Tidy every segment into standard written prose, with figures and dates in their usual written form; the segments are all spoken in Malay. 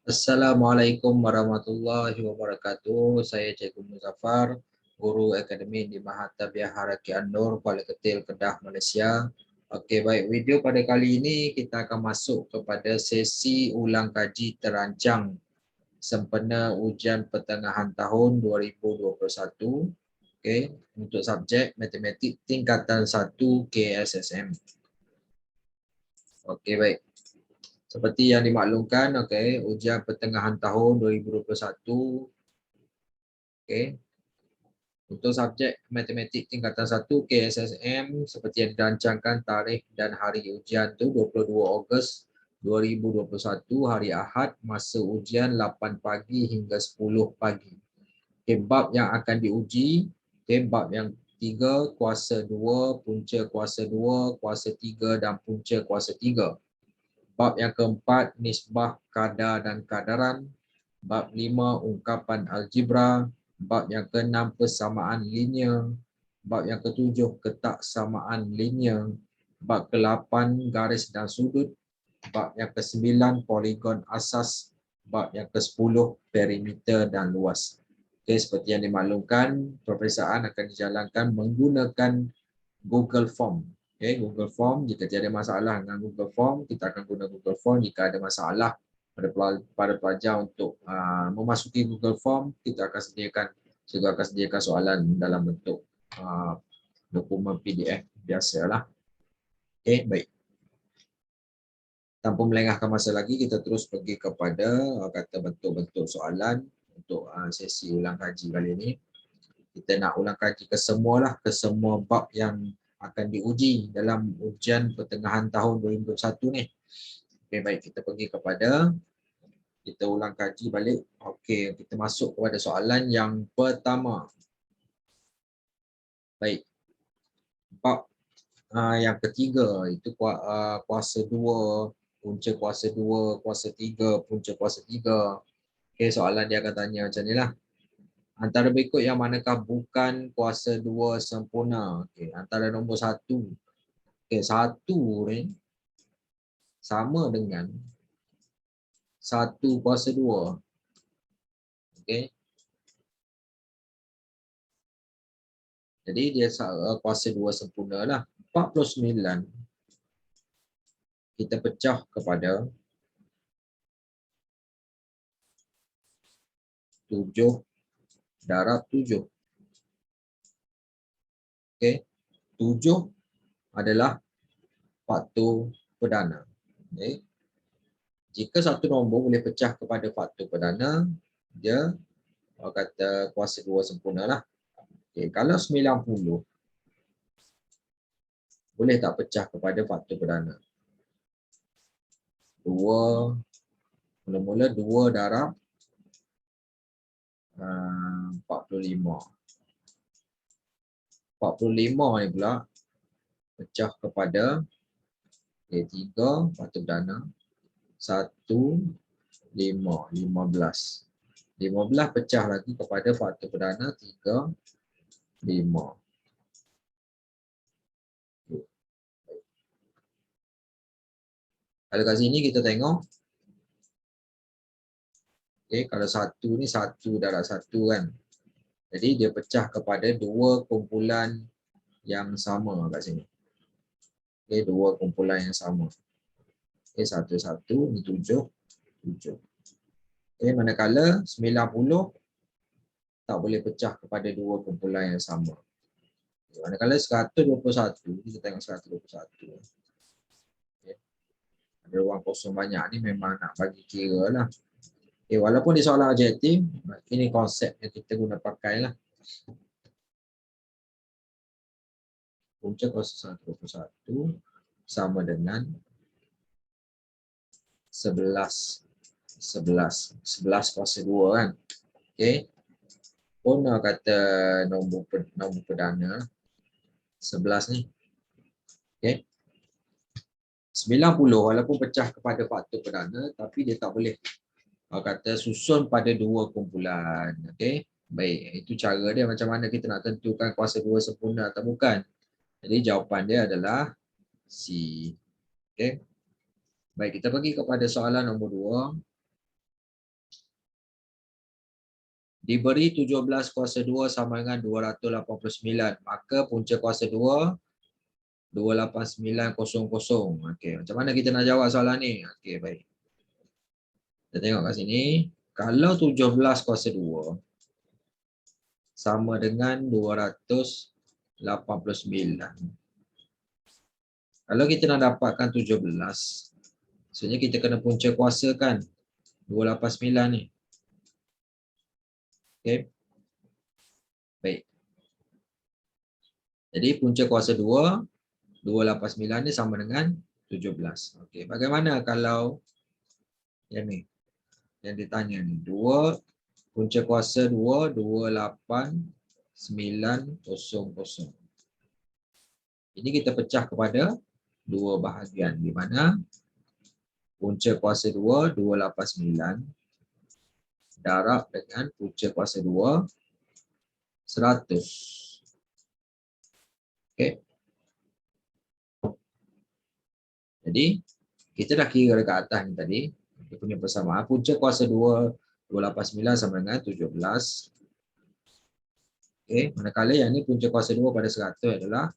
Assalamualaikum warahmatullahi wabarakatuh. Saya Cikgu Muzaffar, Guru Akademi di Mahathir Haraki An-Nur, Kuala Ketil, Kedah, Malaysia. Okey, baik. Video pada kali ini kita akan masuk kepada sesi ulang kaji terancang sempena ujian pertengahan tahun 2021. Okey, untuk subjek Matematik tingkatan 1 KSSM. Okey, baik. Seperti yang dimaklumkan, okey, ujian pertengahan tahun 2021, okey, untuk subjek Matematik tingkatan 1 KSSM seperti yang dirancangkan tarikh dan hari ujian tu 22 Ogos 2021 hari Ahad, masa ujian 8 pagi hingga 10 pagi. Okay, bab yang akan diuji, okay, bab yang 3, kuasa 2, punca kuasa 2, kuasa 3 dan punca kuasa 3. Bab yang keempat, nisbah, kadar dan kadaran. Bab 5, ungkapan algebra. Bab yang keenam, persamaan linear. Bab yang ketujuh, ketaksamaan linear. Bab ke-8, garis dan sudut. Bab yang ke-9, poligon asas. Bab yang ke-10, perimeter dan luas. Okay, seperti yang dimaklumkan, peperiksaan akan dijalankan menggunakan Google Form. Okay, Google Form, jika tiada masalah dengan Google Form, kita akan guna Google Form. Jika ada masalah pada pelajar untuk memasuki Google Form, kita akan sediakan soalan dalam bentuk dokumen PDF biasalah. Okay, baik. Tanpa melengahkan masa lagi, kita terus pergi kepada kata bentuk-bentuk soalan untuk sesi ulang kaji kali ini. Kita nak ulang kaji ke semua bab yang akan diuji dalam ujian pertengahan tahun 2021 ni. Okey, baik, kita pergi kepada, kita ulang kaji balik. Okey, kita masuk kepada soalan yang pertama. Baik. Bab yang ketiga itu kuasa 2, punca kuasa 2, kuasa 3, punca kuasa 3. Okey, soalan dia akan tanya macam nilah. Antara berikut yang manakah bukan kuasa 2 sempurna? Okey, antara nombor 1. Okey, 1 ni sama dengan 1 kuasa 2. Okey. Jadi dia kuasa 2 sempurna lah. 49 kita pecah kepada 7 darab 7. Okey. 7 adalah faktor perdana. Okey. Jika satu nombor boleh pecah kepada faktor perdana, dia kata kuasa 2 sempurna lah. Okay. Kalau 90, boleh tak pecah kepada faktor perdana? 2, mula-mula 2 darab 45. 45 ni pula pecah kepada 3 faktor perdana. 1, 5, 15. 15 pecah lagi kepada faktor perdana 3, 5. Kalau kat sini kita tengok, okay, kalau 1 ni 1 darab 1 kan. Jadi dia pecah kepada 2 kumpulan yang sama kat sini. Okay, 2 kumpulan yang sama. Okay, 1, 1, ni 7, 7. Okay, manakala 90 tak boleh pecah kepada 2 kumpulan yang sama. Okay, manakala 121, kita tengok 121. Okay. Ada ruang kosong banyak ni memang nak bagi kira lah. Okay, walaupun di soalan objektif, ini konsep yang kita guna pakai lah. Punca kuasa 121 sama dengan 11 kuasa 2 kan. Okey. Pun kata nombor perdana 11 ni. Okey. 90 walaupun pecah kepada faktor perdana tapi dia tak boleh kata susun pada 2 kumpulan. Okey. Baik, itu cara dia macam mana kita nak tentukan kuasa 2 sempurna atau bukan. Jadi jawapan dia adalah C. Okey. Baik, kita pergi kepada soalan nombor 2. Diberi 17 kuasa 2 sama dengan 289. Maka punca kuasa 2, 28900. Okey, macam mana kita nak jawab soalan ni? Okey, baik. Kita tengok kat sini. Kalau 17 kuasa 2 sama dengan 289. Kalau kita nak dapatkan 17, maksudnya kita kena punca kuasakan 289 ni. Okey. Baik. Jadi punca kuasa 2, 289 ni sama dengan 17. Okey, bagaimana kalau yang ni? Yang ditanya ni. 2 punca kuasa 2, 28900. Ini kita pecah kepada dua bahagian, di mana punca kuasa 2, 289 darab dengan punca kuasa 2, 100. Okey. Jadi, kita dah kira dekat atas ni tadi. Kita punya persamaan. Punca kuasa 2, 289 sama dengan 17. Okey. Manakala yang ni punca kuasa 2 pada 100 adalah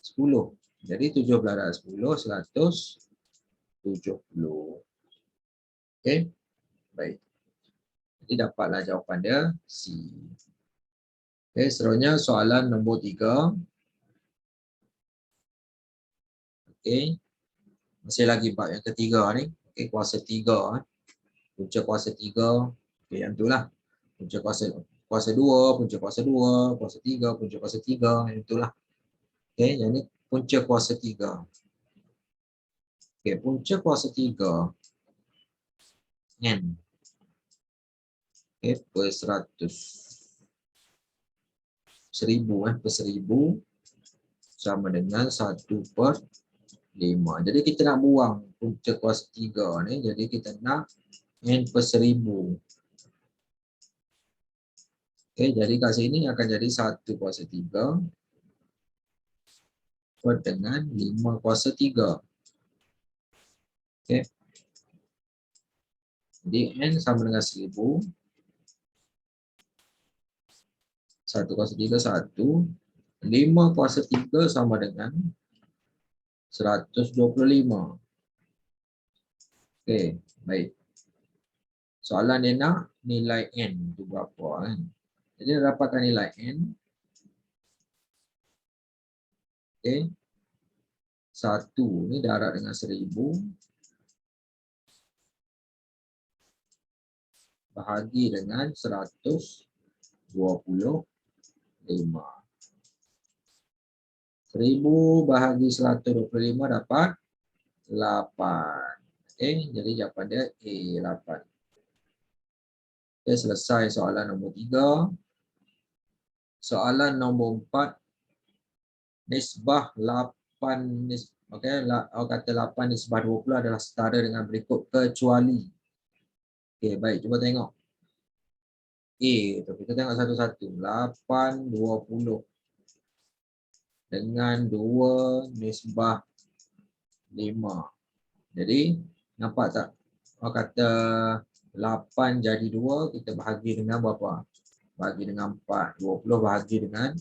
10. Jadi, 17 darab 10, 170. Okey. Baik. Jadi, dapatlah jawapan dia C. Okey, seterusnya soalan nombor 3. Okey. Masih lagi bab yang ketiga ni. Okey, kuasa 3. Punca kuasa 3. Okey, yang itulah. Punca kuasa 2, punca kuasa 2, kuasa 3, punca kuasa 3. Yang itulah. Okey, yang ni punca kuasa 3. Okey, punca kuasa 3. N. Okey, per 100. 1000 per 1000 sama dengan 1/5. Jadi kita nak buang punca kuasa 3 ni. Jadi kita nak N per 1000. Okey, jadi kat sini akan jadi 1 kuasa 3 per dengan 5 kuasa 3. Okey. Jadi N sama dengan 1000. 1 kuasa 3, 1. 5 kuasa 3 sama dengan 125. Okey, baik. Soalan dia nak nilai N tu berapa kan? Jadi dapatkan nilai N. Okey. 1 ni darab dengan 1000 bahagi dengan 125. 1000 bahagi 125 dapat 8. Okey, jadi jawapan dia A8. Okey, selesai soalan nombor 3. Soalan nombor 4. Nisbah 8 okey, orang kata 8 nisbah 20 adalah setara dengan berikut kecuali. Okey, baik, cuba tengok. A tu kita tengok satu-satu. 8 20 dengan 2 nisbah 5. Jadi nampak tak? Orang kata 8 jadi 2, kita bahagi dengan berapa? Bahagi dengan 4. 20 bahagi dengan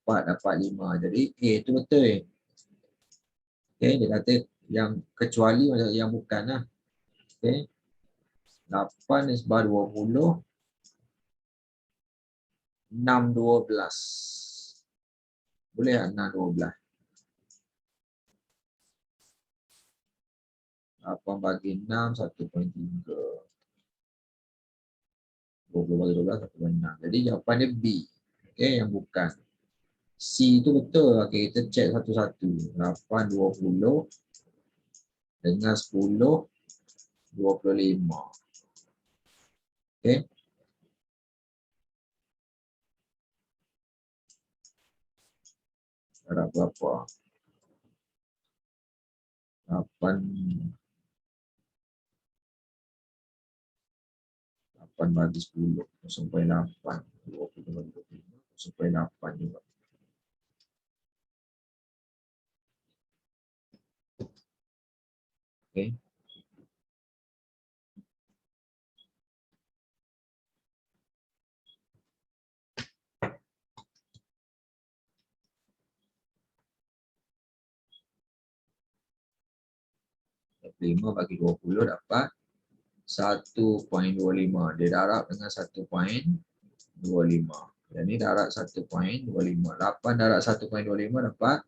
4 dapat 5. Jadi A itu betul. Okey, dia kata yang kecuali macam yang bukan lah. Okey. 8 nisbah 20, 6 12. Boleh tak 6 12? 8 bagi 6, 1.3. 20 bagi 12, 1.6. Jadi jawapan dia B. Okey, yang bukan. C tu betul. Okey, kita check satu-satu. 8 20 dengan 10 25. Okey. Darab berapa? 8 bagi 10, 0.8. 20 bagi 25, 0.8 juga. Okey. 25 bagi 20 dapat 1.25. Dia darab dengan 1.25. Yang ni darab 1.25. 8 darab 1.25 dapat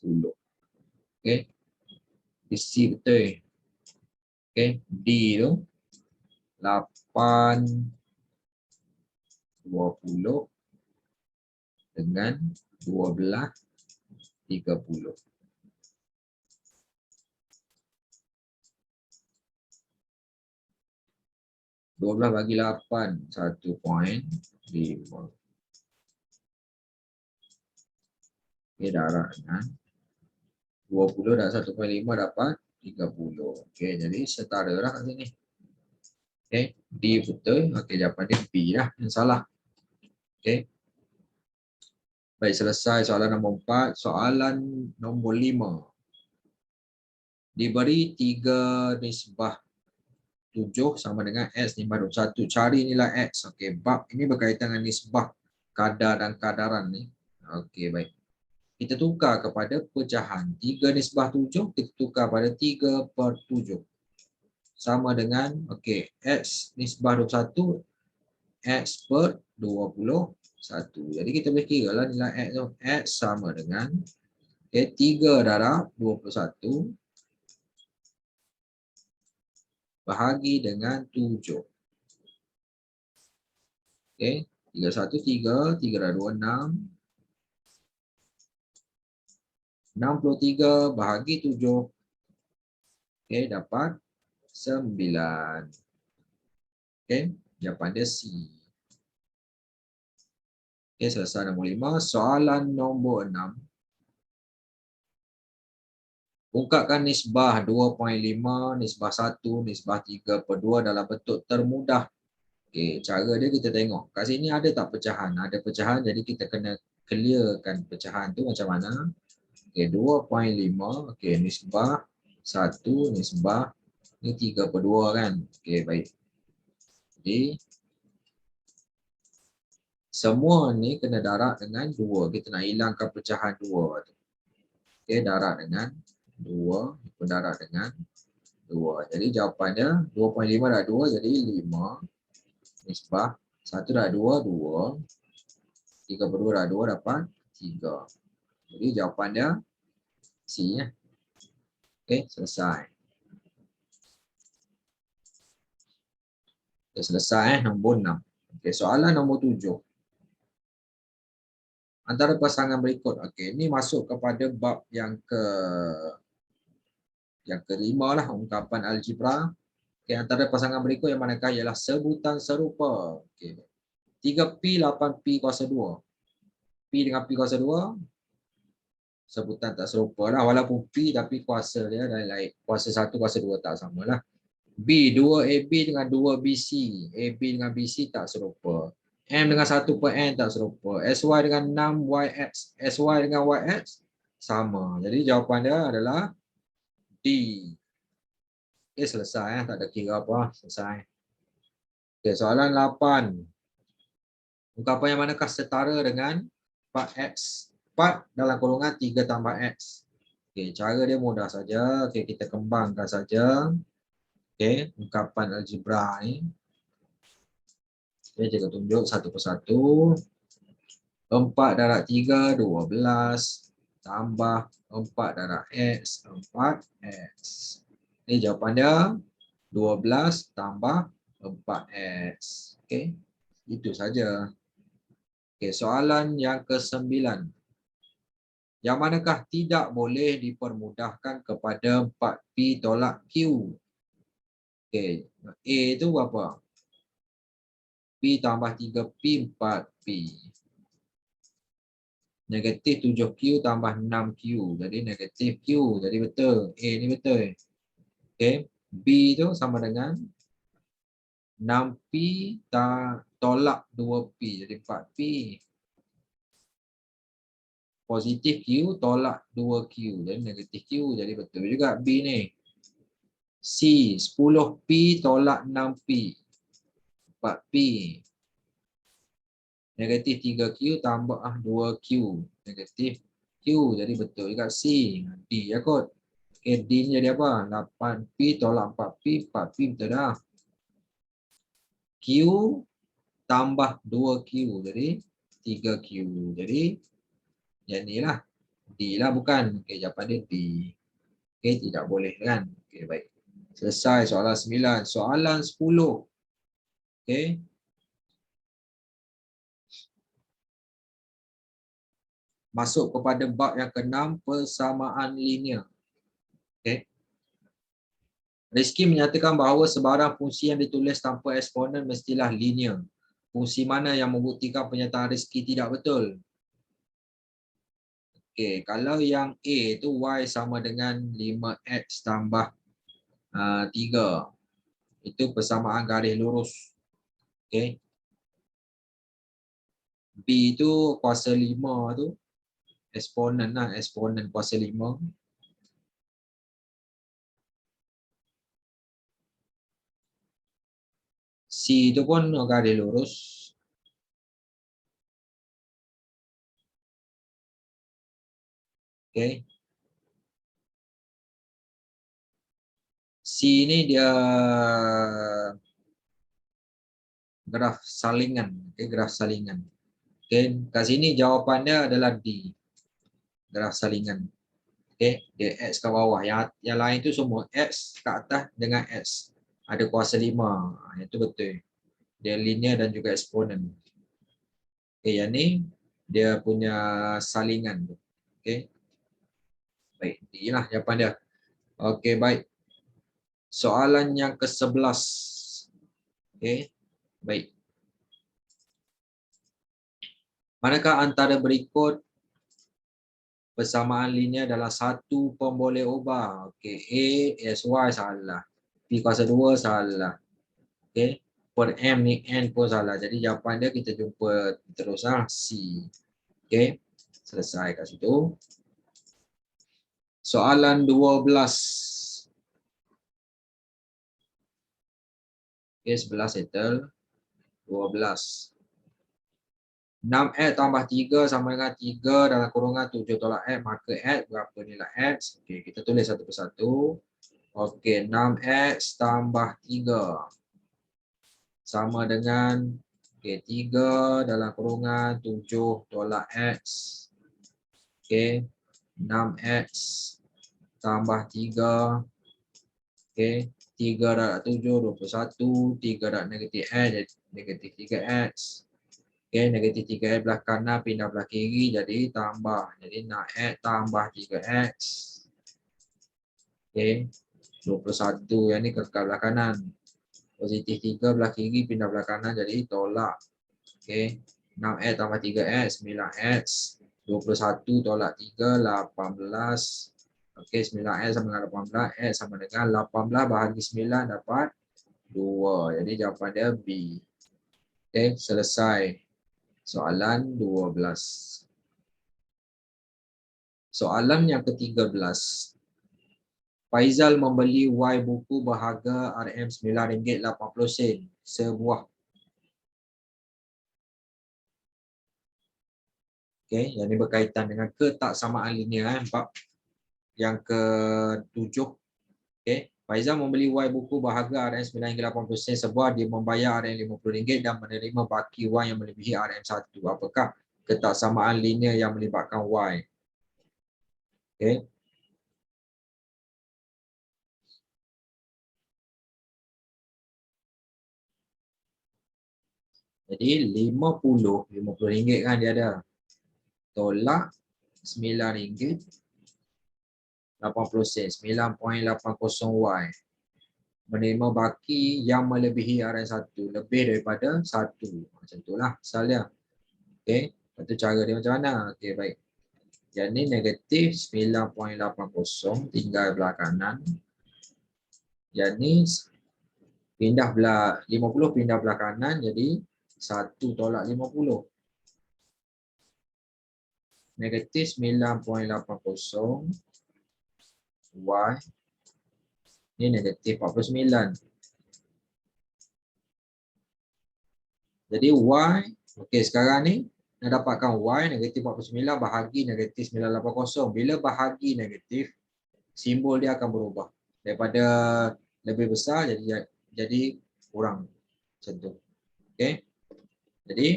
10. Okey. Isi betul. Okey. D tu 8.20 dengan 12.30. 12 bagi 8, 1.5. Okey, darab dengan 20 dan 1.5 dapat 30. Okey, jadi setara lah kat sini. Okey, D betul. Okey, jawapan dia B lah yang salah. Okey. Baik, selesai soalan nombor 4. Soalan nombor 5. Diberi 3 nisbah 7 sama dengan X nisbah 21. Cari nilai X. Okey, bab ini berkaitan dengan nisbah kadar dan kadaran ni. Okey, baik. Kita tukar kepada pecahan. 3 nisbah 7, kita tukar pada 3/7. Sama dengan, okey, X nisbah 21, X per 21. Jadi kita boleh kira lah nilai X tu. X sama dengan 3 darab 21 bahagi dengan 7. Okey, 3 1 3, 3 darab 2 6. 63 bahagi 7. Okey, dapat 9. Okey, jawapan dia C. Okey, selesai nombor 5. Soalan nombor 6. Ungkapkan nisbah 2.5, nisbah 1, nisbah 3/2 dalam bentuk termudah. Okey, cara dia kita tengok. Kat sini ada tak pecahan? Ada pecahan, jadi kita kena clearkan pecahan tu macam mana. Okey, 2.5. Okey, nisbah 1, nisbah ni 3/2 kan. Okey, baik. Jadi semua ni kena darab dengan 2. Kita nak hilangkan pecahan 2 tu. Okey, darab dengan 2, darab dengan 2. Jadi jawapannya 2.5 darab 2 jadi 5. Nisbah 1 darab 2, 2. 3/2 darab 2 dapat 3. Jadi jawapannya C ya. Okey, selesai. Okey, selesai nombor 6. Okey, soalan nombor 7. Antara pasangan berikut. Okey, ini masuk kepada bab yang kelima lah, ungkapan algebra. Okey, antara pasangan berikut yang manakah ialah sebutan serupa. Okey. 3P 8P kuasa 2. P dengan P kuasa 2 sebutan tak serupa lah, walaupun P tapi kuasa dia lain. Kuasa 1 kuasa 2 tak samalah. B 2AB dengan 2BC. AB dengan BC tak serupa. M dengan 1 per N tak serupa. SY dengan 6YX. SY dengan YX sama. Jadi jawapan dia adalah D. Okey, selesai. Tak ada kira apa. Selesai. Okey, soalan 8. Ungkapan yang manakah setara dengan 4X? 4 dalam golongan 3 tambah X. Okey, cara dia mudah saja. Okey, kita kembangkan saja. Okey, ungkapan algebra ni. Okey, kita tunjuk satu persatu. 4 darab 3, 12. Tambah 4 darab X, 4X. Ini jawapan dia 12 tambah 4X. Okey, itu saja. Okey, soalan yang ke-9. Yang manakah tidak boleh dipermudahkan kepada 4P tolak Q? Okey, A itu berapa? P tambah 3P, 4P. Negatif 7Q tambah 6Q. Jadi negatif Q. Jadi betul. A ni betul. Okey. B tu sama dengan 6P tolak 2P. Jadi 4P. Positif Q tolak 2Q. Jadi negatif Q. Jadi betul juga B ni. C 10P tolak 6P. 4P. Negatif 3Q tambah 2Q. Negatif Q. Jadi betul juga C. D ya kot. Okay, D ni jadi apa? 8P tolak 4P, 4P betul dah. Q tambah 2Q, jadi 3Q. Jadi, yang ni lah. D lah bukan. Okay, jawapan dia D. Okay, tidak boleh kan? Okay, baik. Selesai soalan 9. Soalan 10. Okay. Masuk kepada bab yang ke-6, persamaan linear. Okay. Rizky menyatakan bahawa sebarang fungsi yang ditulis tanpa eksponen mestilah linear. Fungsi mana yang membuktikan pernyataan Rizky tidak betul? Okay, kalau yang A itu Y sama dengan 5X tambah 3. Itu persamaan garis lurus. Okay. B itu kuasa 5 tu. Eksponen lah, eksponen kuasa 5. C itu pun garis lurus. Okay. C ini dia graf salingan. Okay, graf salingan. Okay. Kat sini jawapannya adalah D. Graf salingan. Okay. Dia X ke bawah. Yang lain tu semua X ke atas dengan X. Ada kuasa 5. Itu betul. Dia linear dan juga eksponen. Okay, yang ni dia punya salingan. Okay. Baik, inilah jawapan dia. Okay, baik. Soalan yang ke-11. Okay, baik. Manakah antara berikut persamaan linear dalam satu pemboleh ubah? Okay, A, SY salah. P kuasa 2 salah. Okay, per M ni N pun salah. Jadi jawapan dia kita jumpa terus lah. C. Okay, selesai kat situ. Soalan 12. Okay, 11 settle. 12. 6X tambah 3 sama dengan 3 dalam kurungan 7 tolak X, maka X berapa nilai X? Okey, kita tulis satu persatu. Okey, 6X tambah 3 sama dengan 3 dalam kurungan 7 tolak X. Okey, 6X tambah 3. Okey, 3 darab 7, 21. 3 darab negatif X, jadi negatif 3X. Okay, negatif 3X belah kanan pindah belah kiri jadi tambah. Jadi nak X tambah 3X. Okay, 21 yang ni kekal belah kanan. Positif 3 belah kiri pindah belah kanan jadi tolak. Okay, 6X tambah 3X, 9X. 21 tolak 3, 18. Okay, 9X sama dengan 18. X sama dengan 18 bahagi 9 dapat 2. Jadi jawapan dia B. Okay, selesai. Soalan 12. Soalan yang ke-13. Faizal membeli Y buku berharga RM9.80 sebuah. Okey, yang ini berkaitan dengan ketaksamaan linear bab yang ke-7. Okey, Faizal membeli Y buku berharga RM9.80 sebuah, dia membayar RM50 dan menerima baki Y yang melebihi RM1. Apakah ketaksamaan linear yang melibatkan Y? Okey. Jadi RM50 kan dia ada. Tolak RM9.80, 9.80Y. Menerima baki yang melebihi RM1, lebih daripada 1. Macam itulah soalnya. Okey, itu cara dia macam mana? Okey, baik. Yang ni negatif 9.80 tinggal belah kanan. Yang ni pindah belah 50 pindah belah kanan jadi 1 tolak 50. Negatif 9.80 Y. Ini negatif 49. Jadi Y, okey sekarang ni nak dapatkan Y negatif 49 bahagi negatif 980. Bila bahagi negatif, simbol dia akan berubah. Daripada lebih besar jadi kurang. Macam tu. Okey. Jadi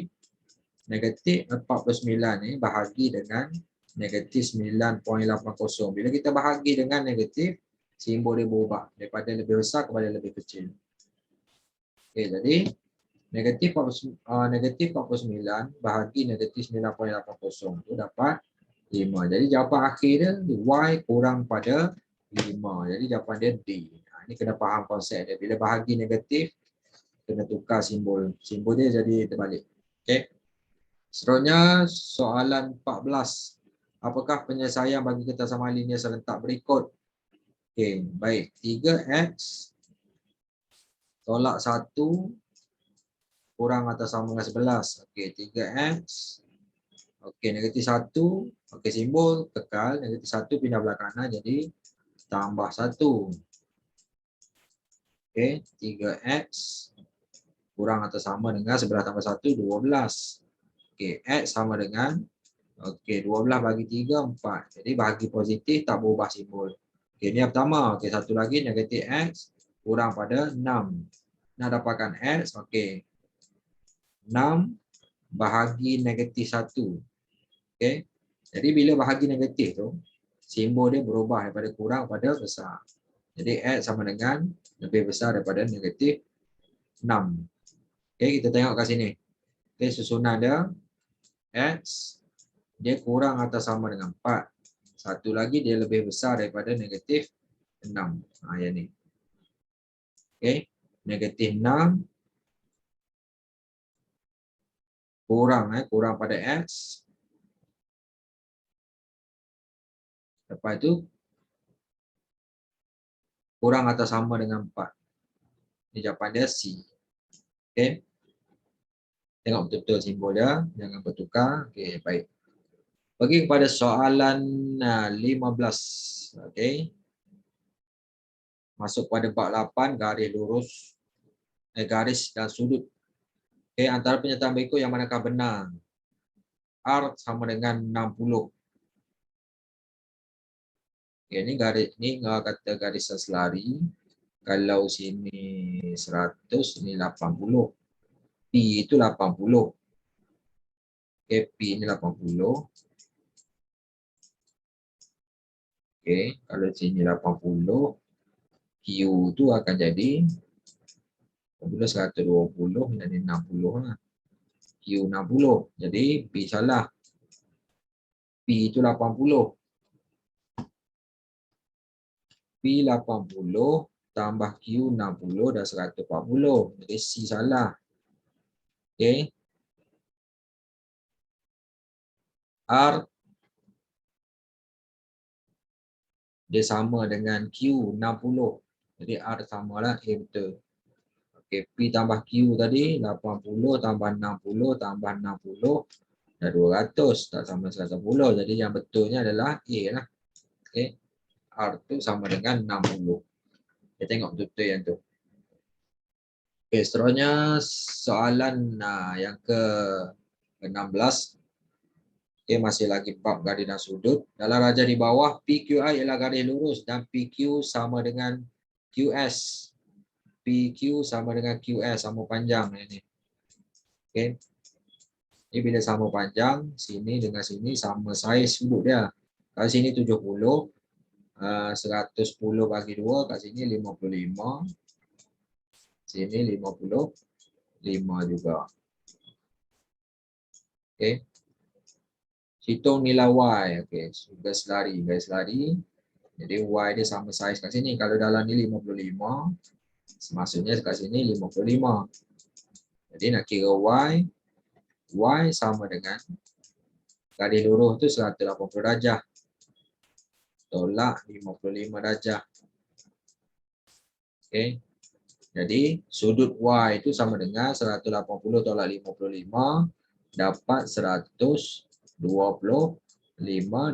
negatif 49 ni bahagi dengan negatif 9.80. Bila kita bahagi dengan negatif, simbol dia berubah daripada lebih besar kepada lebih kecil. Okey, jadi negatif 49 bahagi negatif 9.80 tu dapat 5. Jadi jawapan akhir dia Y kurang pada 5. Jadi jawapan dia D. Ini kena faham konsep dia. Bila bahagi negatif, kena tukar simbol. Simbol dia jadi terbalik. Okey. Seterusnya soalan 14. Apakah penyelesaian bagi kertasama linear serentak berikut? Okey, baik. 3x tolak 1 kurang atau sama dengan 11. Okey, 3x. Okey, negatif 1. Okey, simbol kekal. Negatif 1 pindah belah kanan jadi tambah 1. Okey, 3x kurang atau sama dengan 11 tambah 1, 12. Okey, x sama dengan, okey, 12 bagi 3, 4. Jadi bahagi positif tak berubah simbol. Okey, ini yang pertama. Okey, satu lagi negatif x kurang pada 6. Nak dapatkan x, okey. 6 bahagi negatif 1. Okey. Jadi bila bahagi negatif tu, simbol dia berubah daripada kurang pada besar. Jadi x sama dengan lebih besar daripada negatif 6. Okey, kita tengok kat sini. Okey, susunan dia x dia kurang atau sama dengan 4. Satu lagi dia lebih besar daripada negatif 6. Yang ni. Okey, negatif 6 kurang pada x. Lepas tu kurang atau sama dengan 4. Ini jawapan dia C. Okey. Tengok betul-betul simbol dia, jangan bertukar. Okey, baik. Pergi kepada soalan 15. Okey. Masuk pada bab 8, garis lurus, garis dan sudut. Okey, antara pernyataan berikut yang manakah benar? R sama dengan 60. Okey, ini garis ni kata garisan selari. Kalau sini 100, ini 80. P itu 80. Okey, P ini 80. Okey, kalau sini 80, Q tu akan jadi 120 jadi 60 lah. Q 60. Jadi P salah. P itu 80. P 80 tambah Q 60 dah 140. Jadi C salah. Okey. R dia sama dengan Q 60. Jadi R samalah A betul. Okey, P tambah Q tadi 80 tambah 60 tambah 60 dah 200, tak sama 110. Jadi yang betulnya adalah A lah. Okey. R tu sama dengan 60. Kita tengok betul-betul yang tu. Okey, seterusnya soalan yang ke-16. Okey, masih lagi bab garis dan sudut. Dalam rajah di bawah, PQI ialah garis lurus dan PQ sama dengan QS. PQ sama dengan QS, sama panjang ini. Okey. Ini bila sama panjang, sini dengan sini sama saiz sudut dia. Kat sini 70, 110 bagi 2, kat sini 55. Sini 55 juga. Okey. Hitung nilai Y. Okey, garis lari. Jadi Y dia sama saiz kat sini. Kalau dalam ni 55, maksudnya kat sini 55. Jadi nak kira Y sama dengan garis lurus tu 180 darjah. Tolak 55 darjah. Okey. Jadi sudut Y itu sama dengan 180 tolak 55 dapat 125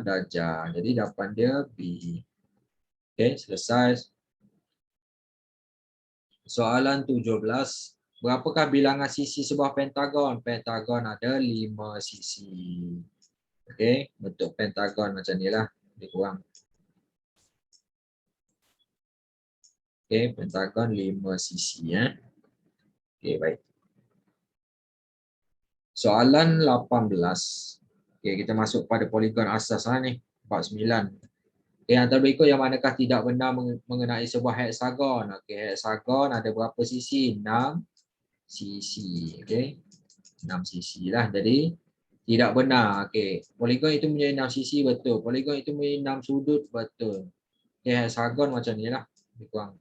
darjah. Jadi jawapan dia B. Okey, selesai. Soalan 17. Berapakah bilangan sisi sebuah pentagon? Pentagon ada 5 sisi. Okey, bentuk pentagon macam ni lah. Lebih kurang. Okey, pentagon 5 sisi ya. Okey, baik. Soalan 18. Okey, kita masuk pada poligon asas ni, 49. Okey, antara berikut yang manakah tidak benar mengenai sebuah heksagon? Okey, heksagon ada berapa sisi? 6 sisi. Okey. 6 sisi lah. Jadi tidak benar. Okey, poligon itu mempunyai 6 sisi betul. Poligon itu mempunyai 6 sudut betul. Okey, heksagon macam ni lah. Lebih kurang.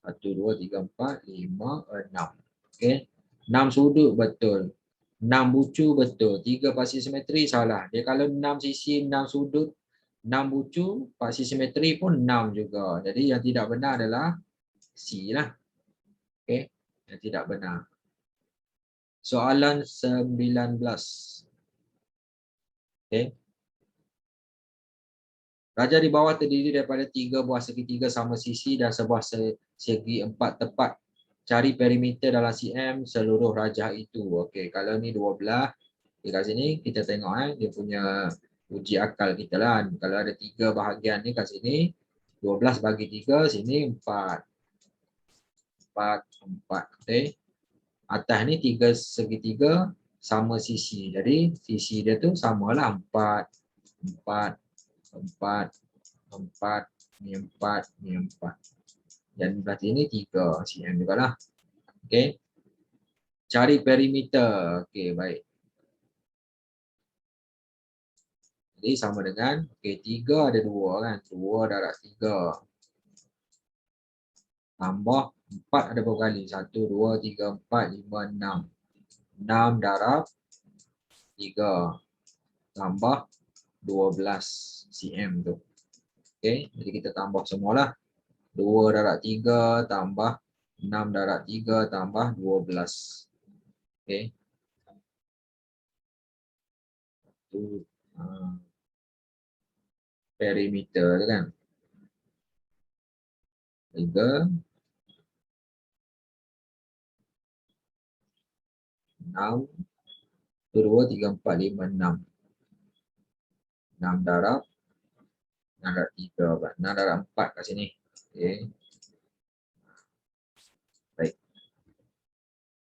1, 2, 3, 4, 5, 6. Okey. 6 sudut betul. 6 bucu betul. 3 pasti simetri salah. Dia kalau 6 sisi, 6 sudut, 6 bucu, pasti simetri pun 6 juga. Jadi yang tidak benar adalah C lah. Okey. Yang tidak benar. Soalan 19. Okey. Raja di bawah terdiri daripada 3 buah segitiga sama sisi dan sebuah segi 4 tepat. Cari perimeter dalam cm seluruh raja itu. Okey, kalau ni 12, di kat sini kita tengok dia punya uji akal kita lah. Kalau ada 3 bahagian ni kat sini, 12 bagi 3, sini 4. 4, 4. Okey. Atas ni 3 segitiga sama sisi. Jadi sisi dia tu samalah 4, 4, 4, 4, ni 4, ni 4. Dan berarti ini 3 cm juga lah. Okey. Cari perimeter. Okey, baik. Jadi sama dengan, okey, 3 ada 2 kan. 2 darab 3. Tambah 4 ada berapa kali? 1, 2, 3, 4, 5, 6. 6 darab 3. Tambah 12 cm tu. Okey, jadi kita tambah semualah. 2 darab 3 tambah 6 darab 3 tambah 12. Okey. Tu perimeter tu kan. 3, 6, 2, 3, 4, 5, 6. 6 darab 3, 6 darab 4 kat sini. Okey. Baik.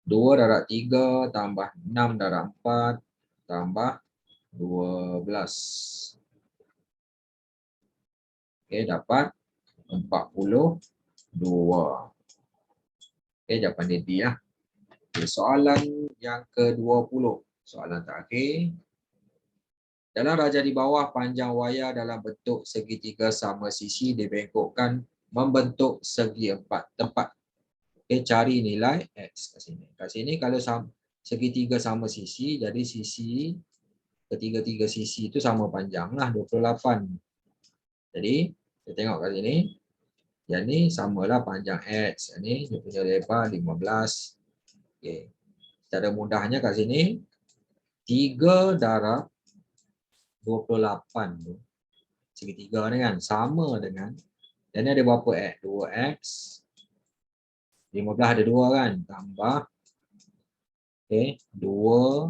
2 darab 3 tambah 6 darab 4 tambah 12. Okey, dapat 42. Okey, jawapan dia D lah. Okay, soalan yang ke-20. Soalan terakhir. Dalam raja di bawah, panjang wayar dalam bentuk segitiga sama sisi dibengkokkan membentuk segi 4 tepat. Okay, cari nilai X kat sini. Kat sini kalau segitiga sama sisi, jadi sisi ketiga-tiga sisi itu sama panjang lah, 28. Jadi, kita tengok kat sini. Yang ni samalah panjang X. Yang ni dia punya lebar 15. Okay. Secara mudahnya kat sini, 3 darab 28 tu, segitiga ni kan, sama dengan, dan ni ada berapa X? 2X. 15 ada 2 kan, tambah, okay, 2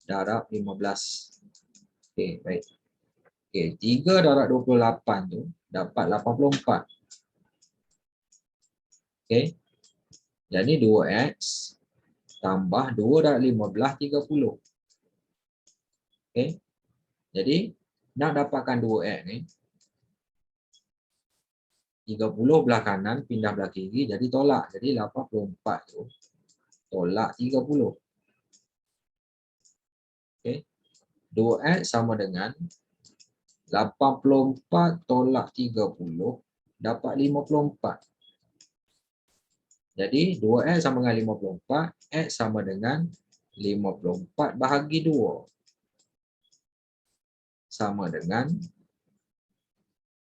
darab 15. Okay, baik. Okay, 3 darab 28 tu, dapat 84. Okay, jadi 2X tambah 2 darab 15, 30. Okay, jadi nak dapatkan 2X ni, 30 belah kanan, pindah belah kiri, jadi tolak. Jadi 84 tu, tolak 30. Okay. 2X sama dengan 84 tolak 30, dapat 54. Jadi 2X sama dengan 54, X sama dengan 54 bahagi 2. Sama dengan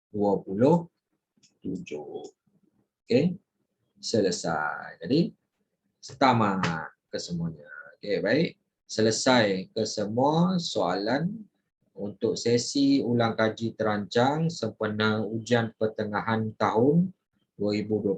27. Okey, selesai. Jadi, setamat kesemuanya. Okey, baik. Selesai kesemua soalan untuk sesi ulang kaji terancang sempena ujian pertengahan tahun 2021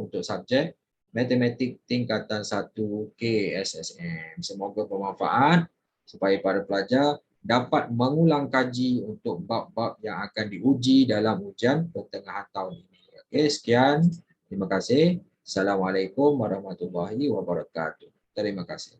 untuk subjek Matematik Tingkatan 1 KSSM. Semoga bermanfaat supaya para pelajar dapat mengulang kaji untuk bab-bab yang akan diuji dalam ujian pertengahan tahun ini. Okey, sekian. Terima kasih. Assalamualaikum warahmatullahi wabarakatuh. Terima kasih.